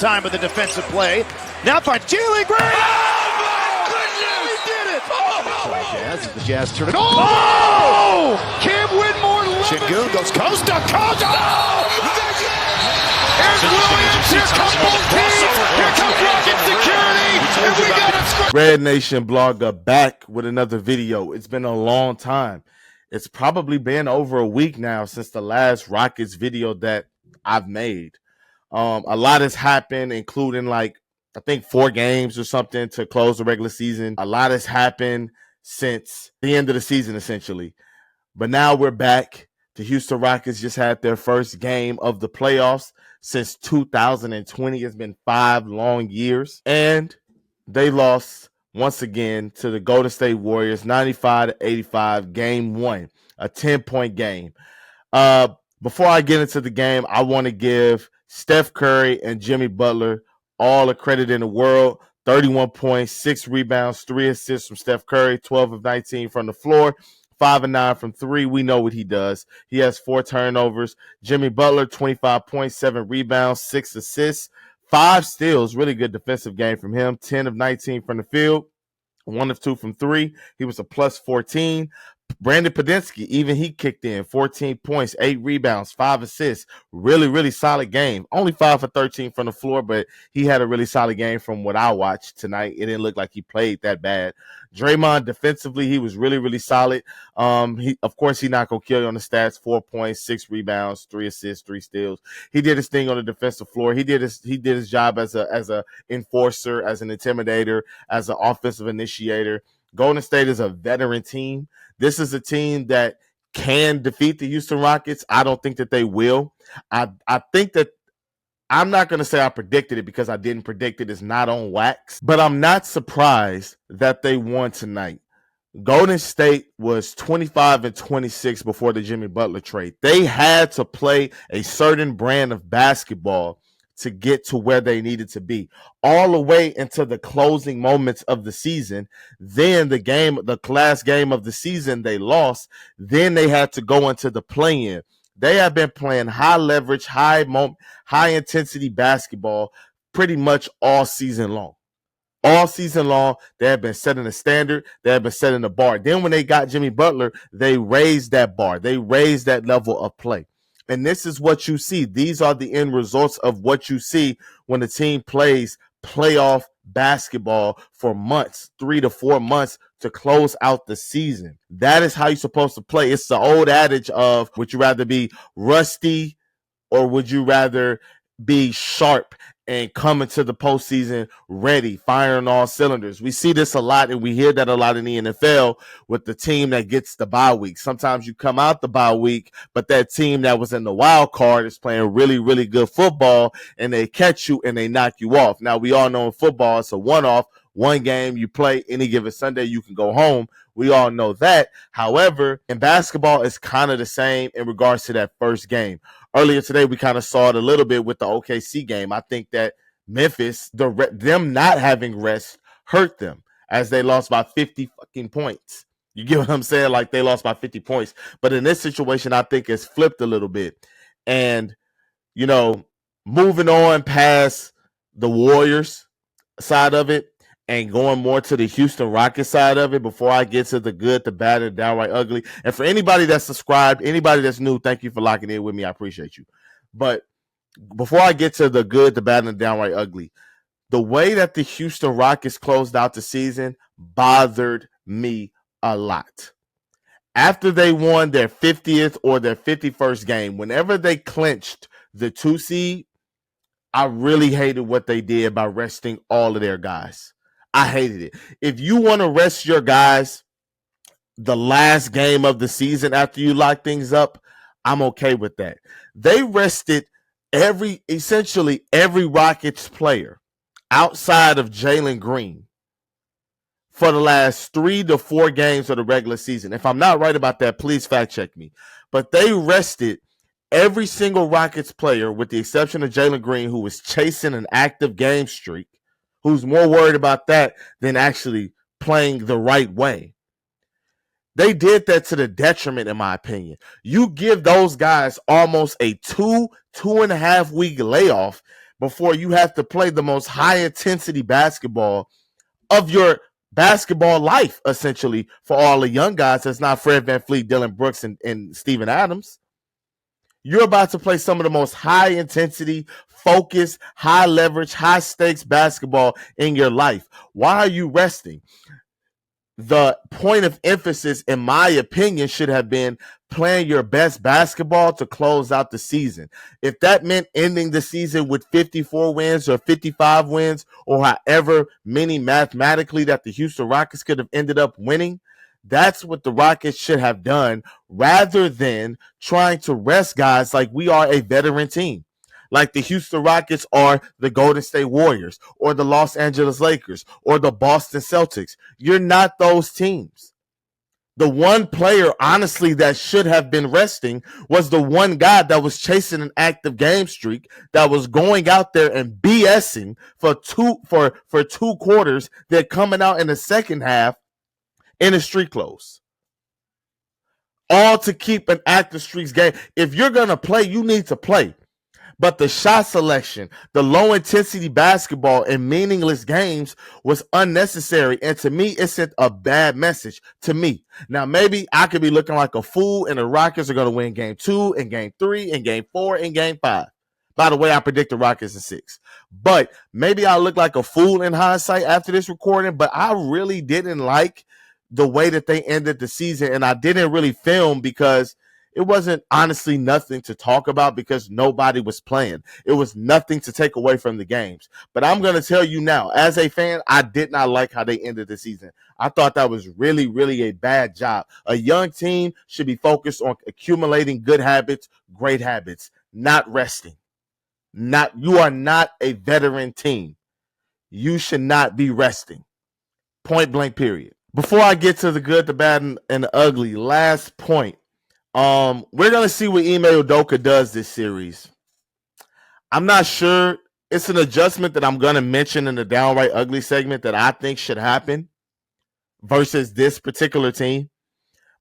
time with the defensive play. Now finds Jalen Green. Oh, my goodness! He did it! Oh! Jazz, the Jazz turn it. Oh! Cam Whitmore. Şengün goes coast to coast. Oh! Here's Williams. Here comes both teams. Here comes Rocket Security. And we got a score. RedNationBlogga back with another video. It's been a long time. It's probably been over a week now since the last Rockets video that I've made. A lot has happened, including I think 4 games or something to close the regular season. A lot has happened since the end of the season, essentially. But now we're back. The Houston Rockets just had their first game of the playoffs since 2020. It's been 5 long years. And they lost once again to the Golden State Warriors, 95-85, game 1, a 10-point game. Before I get into the game, I want to give Steph Curry and Jimmy Butler all the credit in the world. 31 points, 6 rebounds, 3 assists from Steph Curry, 12 of 19 from the floor, 5 of 9 from 3. We know what he does. He has 4 turnovers. Jimmy Butler, 25 points, 7 rebounds, 6 assists, 5 steals. Really good defensive game from him. 10 of 19 from the field, 1 of 2 from 3. He was a plus 14. Brandon Podensky, even he kicked in 14 points, 8 rebounds, 5 assists. Really, really solid game. Only 5 for 13 from the floor, but he had a really solid game from what I watched tonight. It didn't look like he played that bad. Draymond, defensively, he was really, really solid. Of course, he's not going to kill you on the stats. 4 points, 6 rebounds, 3 assists, 3 steals. He did his thing on the defensive floor. He did his job as a enforcer, as an intimidator, as an offensive initiator. Golden State is a veteran team. This is a team that can defeat the Houston Rockets. I don't think that they will. I think that I'm not going to say I predicted it because I didn't predict it. It's not on wax. But I'm not surprised that they won tonight. Golden State was 25-26 before the Jimmy Butler trade. They had to play a certain brand of basketball to get to where they needed to be, all the way into the closing moments of the season. Then the last game of the season, they lost. Then they had to go into the play-in. They have been playing high leverage, high intensity basketball pretty much all season long. All season long, they have been setting a standard. They have been setting the bar. Then when they got Jimmy Butler, they raised that bar. They raised that level of play. And this is what you see. These are the end results of what you see when the team plays playoff basketball for months, 3 to 4 months to close out the season. That is how you're supposed to play. It's the old adage of, would you rather be rusty or would you rather be sharp and come into the postseason ready, firing all cylinders? We see this a lot, and we hear that a lot in the NFL with the team that gets the bye week. Sometimes you come out the bye week, but that team that was in the wild card is playing really, really good football, and they catch you and they knock you off. Now, we all know in football, it's a one-off. One game you play, any given Sunday, you can go home. We all know that. However, in basketball, it's kind of the same in regards to that first game. Earlier today, we kind of saw it a little bit with the OKC game. I think that Memphis, them not having rest hurt them as they lost by 50 fucking points. You get what I'm saying? Like, they lost by 50 points. But in this situation, I think it's flipped a little bit. And, moving on past the Warriors side of it, and going more to the Houston Rockets side of it before I get to the good, the bad, and downright ugly. And for anybody that's subscribed, anybody that's new, thank you for locking in with me. I appreciate you. But before I get to the good, the bad, and the downright ugly, the way that the Houston Rockets closed out the season bothered me a lot. After they won their 50th or their 51st game, whenever they clinched the 2 seed, I really hated what they did by resting all of their guys. I hated it. If you want to rest your guys the last game of the season after you lock things up, I'm okay with that. They rested essentially every Rockets player outside of Jalen Green for the last 3 to 4 games of the regular season. If I'm not right about that, please fact check me. But they rested every single Rockets player with the exception of Jalen Green, who was chasing an active game streak, who's more worried about that than actually playing the right way. They did that to the detriment, in my opinion. You give those guys almost a 2.5 week layoff before you have to play the most high-intensity basketball of your basketball life, essentially, for all the young guys. That's not Fred VanVleet, Dylan Brooks, and Steven Adams. You're about to play some of the most high-intensity, focused, high-leverage, high-stakes basketball in your life. Why are you resting? The point of emphasis, in my opinion, should have been playing your best basketball to close out the season. If that meant ending the season with 54 wins or 55 wins or however many mathematically that the Houston Rockets could have ended up winning, that's what the Rockets should have done rather than trying to rest guys like we are a veteran team. Like the Houston Rockets are the Golden State Warriors or the Los Angeles Lakers or the Boston Celtics. You're not those teams. The one player, honestly, that should have been resting was the one guy that was chasing an active game streak, that was going out there and BSing for two quarters, that coming out in the second half in his street clothes. All to keep an active streaks game. If you're going to play, you need to play. But the shot selection, the low-intensity basketball in meaningless games was unnecessary. And to me, it sent a bad message to me. Now, maybe I could be looking like a fool, and the Rockets are going to win Game 2 and Game 3 and Game 4 and Game 5. By the way, I predict the Rockets in 6. But maybe I look like a fool in hindsight after this recording, but I really didn't like the way that they ended the season, and I didn't really film because it wasn't honestly nothing to talk about because nobody was playing. It was nothing to take away from the games. But I'm going to tell you now, as a fan, I did not like how they ended the season. I thought that was really, really a bad job. A young team should be focused on accumulating good habits, great habits, not resting. You are not a veteran team. You should not be resting. Point blank, period. Before I get to the good, the bad, and the ugly, last point. We're going to see what Ime Udoka does this series. I'm not sure. It's an adjustment that I'm going to mention in the downright ugly segment that I think should happen versus this particular team.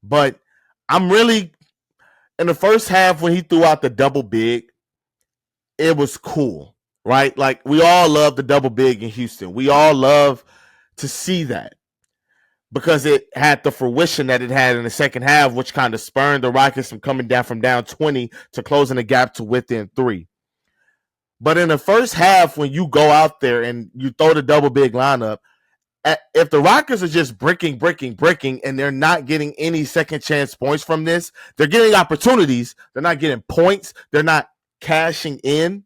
But I'm really, in the first half when he threw out the double big, it was cool, right? Like, we all love the double big in Houston. We all love to see that, because it had the fruition that it had in the second half, which kind of spurred the Rockets from coming down from down 20 to closing the gap to within 3. But in the first half, when you go out there and you throw the double big lineup, if the Rockets are just bricking, and they're not getting any second chance points from this, they're getting opportunities. They're not getting points. They're not cashing in.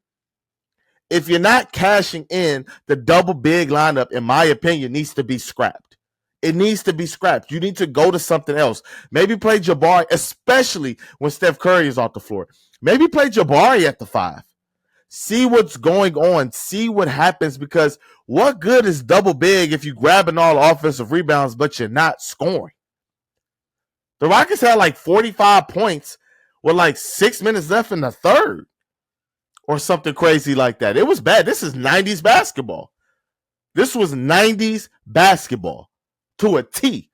If you're not cashing in, the double big lineup, in my opinion, needs to be scrapped. It needs to be scrapped. You need to go to something else. Maybe play Jabari, especially when Steph Curry is off the floor. Maybe play Jabari at the 5. See what's going on. See what happens, because what good is double big if you're grabbing all offensive rebounds but you're not scoring? The Rockets had like 45 points with like 6 minutes left in the third or something crazy like that. It was bad. This is 90s basketball. This was 90s basketball. To a T.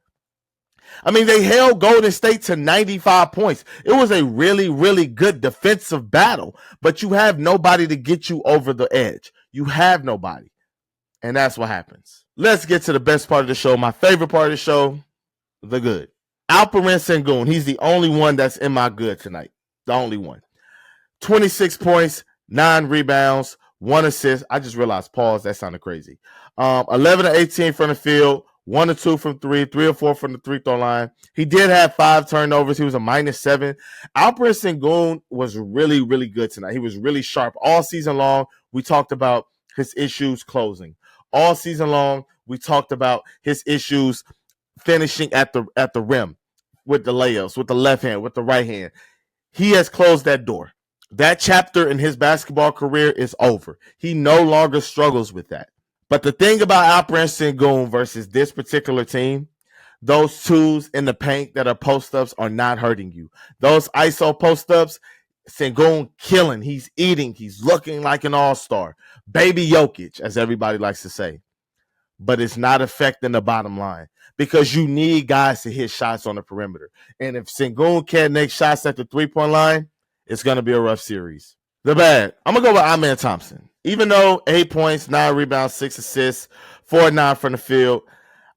I mean, they held Golden State to 95 points. It was a really, really good defensive battle, but you have nobody to get you over the edge. You have nobody. And that's what happens. Let's get to the best part of the show. My favorite part of the show, the good. Alperen Sengun, he's the only one that's in my good tonight. The only one. 26 points, 9 rebounds, 1 assist. I just realized, pause, that sounded crazy. 11 to 18 from the field. 1 or 2 from 3, 3 or 4 from the free throw line. He did have 5 turnovers. He was a -7. Alperen Sengun was really, really good tonight. He was really sharp all season long. We talked about his issues closing. All season long, we talked about his issues finishing at the rim with the layups, with the left hand, with the right hand. He has closed that door. That chapter in his basketball career is over. He no longer struggles with that. But the thing about Alperen Sengun versus this particular team, those twos in the paint that are post-ups are not hurting you. Those ISO post-ups, Sengun killing. He's eating. He's looking like an all-star. Baby Jokic, as everybody likes to say. But it's not affecting the bottom line because you need guys to hit shots on the perimeter. And if Sengun can't make shots at the three-point line, it's going to be a rough series. The bad. I'm going to go with Amen Thompson. Even though 8 points, 9 rebounds, 6 assists, 4 9 from the field,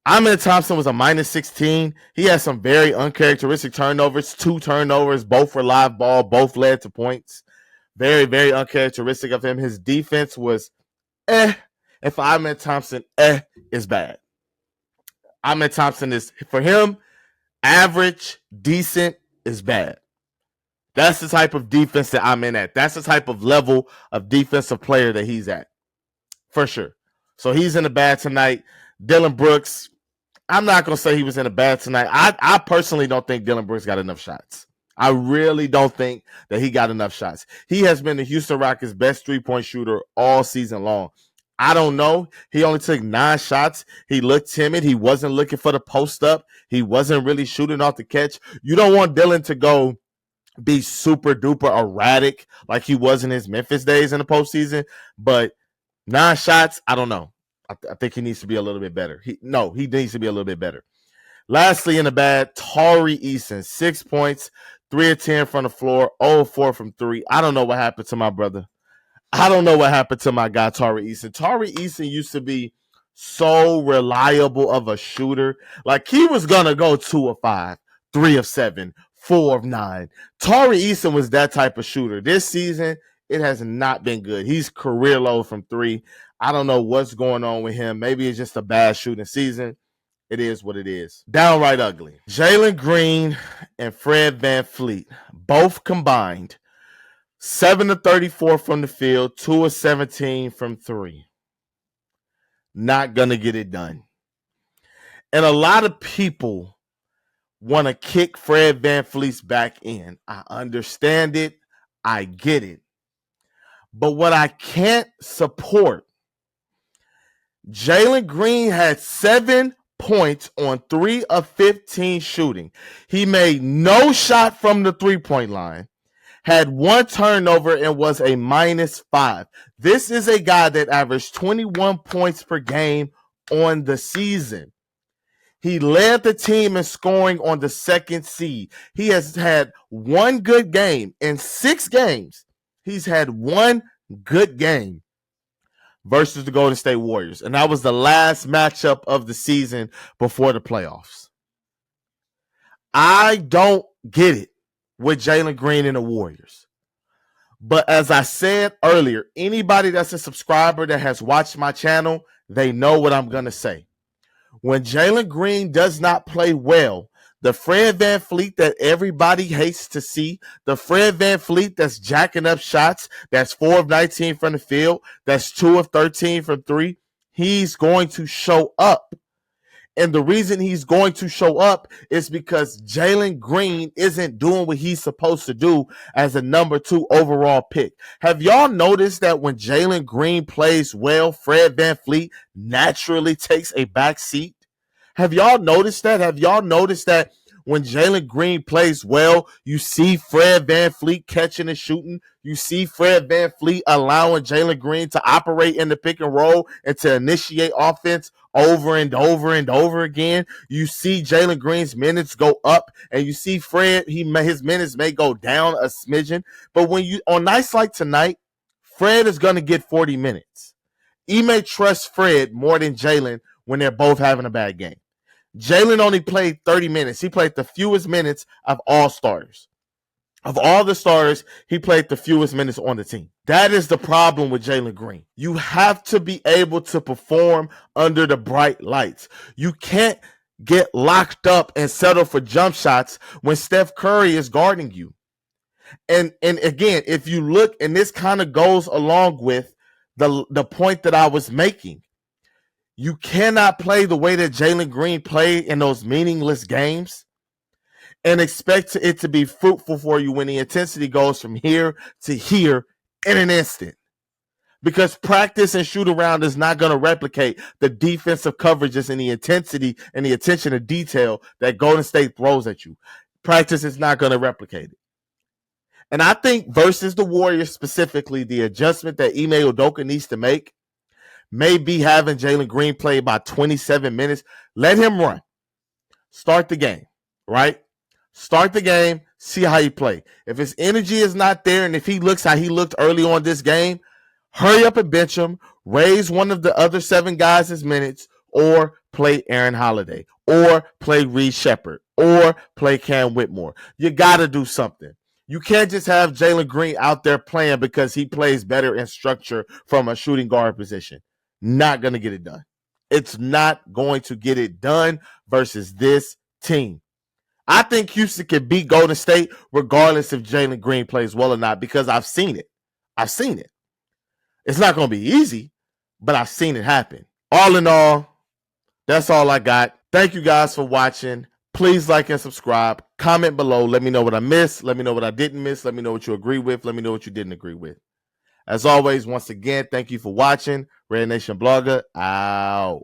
Amen Thompson was a -16. He had some very uncharacteristic turnovers, 2 turnovers, both were live ball, both led to points. Very, very uncharacteristic of him. His defense was And for Amen Thompson, is bad. Amen Thompson is, for him, average, decent is bad. That's the type of defense that I'm in at. That's the type of level of defensive player that he's at, for sure. So he's in the bad tonight. Dillon Brooks, I'm not going to say he was in the bad tonight. I personally don't think Dillon Brooks got enough shots. I really don't think that he got enough shots. He has been the Houston Rockets' best three-point shooter all season long. I don't know. He only took 9 shots. He looked timid. He wasn't looking for the post-up. He wasn't really shooting off the catch. You don't want Dillon to go be super-duper erratic like he was in his Memphis days in the postseason. But 9 shots, I don't know. I think he needs to be a little bit better. He needs to be a little bit better. Lastly, in the bad, Tari Eason, 6 points, 3 of 10 from the floor, 0 of 4 from 3. I don't know what happened to my brother. I don't know what happened to my guy, Tari Eason. Tari Eason used to be so reliable of a shooter. Like, he was going to go 2 of 5, 3 of 7, 4 of 9. Tari Eason was that type of shooter. This season, it has not been good. He's career low from 3. I don't know what's going on with him. Maybe it's just a bad shooting season. It is what it is. Downright ugly. Jalen Green and Fred VanVleet both combined 7 of 34 from the field, 2 of 17 from 3. Not going to get it done. And a lot of people want to kick Fred VanVleet's back in. I understand it. I get it. But what I can't support, Jalen Green had 7 points on 3 of 15 shooting. He made no shot from the three-point line, had 1 turnover, and was a -5. This is a guy that averaged 21 points per game on the season. He led the team in scoring on the 2nd seed. He has had 1 good game in 6 games. He's had 1 good game versus the Golden State Warriors. And that was the last matchup of the season before the playoffs. I don't get it with Jalen Green and the Warriors. But as I said earlier, anybody that's a subscriber that has watched my channel, they know what I'm going to say. When Jalen Green does not play well, the Fred VanVleet that everybody hates to see, the Fred VanVleet that's jacking up shots, that's 4 of 19 from the field, that's 2 of 13 from 3, he's going to show up. And the reason he's going to show up is because Jalen Green isn't doing what he's supposed to do as a number 2 overall pick. Have y'all noticed that when Jalen Green plays well, Fred VanVleet naturally takes a back seat? Have y'all noticed that? Have y'all noticed that when Jalen Green plays well, you see Fred VanVleet catching and shooting? You see Fred VanVleet allowing Jalen Green to operate in the pick and roll and to initiate offense over and over and over again. You see Jalen Green's minutes go up, and you see Fred, his minutes may go down a smidgen. But when you on nights like tonight, Fred is going to get 40 minutes. You may trust Fred more than Jalen when they're both having a bad game. Jalen only played 30 minutes. He played the fewest minutes of all starters. Of all the starters, he played the fewest minutes on the team. That is the problem with Jalen Green. You have to be able to perform under the bright lights. You can't get locked up and settle for jump shots when Steph Curry is guarding you. And again, if you look, and this kind of goes along with the point that I was making, you cannot play the way that Jalen Green played in those meaningless games and expect it to be fruitful for you when the intensity goes from here to here in an instant. Because practice and shoot around is not going to replicate the defensive coverages and the intensity and the attention to detail that Golden State throws at you. Practice is not going to replicate it. And I think versus the Warriors specifically, the adjustment that Ime Udoka needs to make may be having Jalen Green play about 27 minutes. Let him run. Start the game, right? Start the game. see how he play. If his energy is not there, and if he looks how he looked early on this game, hurry up and bench him, raise one of the other 7 guys his minutes, or play Aaron Holiday, or play Reed Shepherd, or play Cam Whitmore. You got to do something. You can't just have Jalen Green out there playing because he plays better in structure from a shooting guard position. Not going to get it done. It's not going to get it done versus this team. I think Houston can beat Golden State regardless if Jalen Green plays well or not, because I've seen it. I've seen it. It's not going to be easy, but I've seen it happen. All in all, that's all I got. Thank you guys for watching. Please like and subscribe. Comment below. Let me know what I missed. Let me know what I didn't miss. Let me know what you agree with. Let me know what you didn't agree with. As always, once again, thank you for watching. RedNationBlogga out.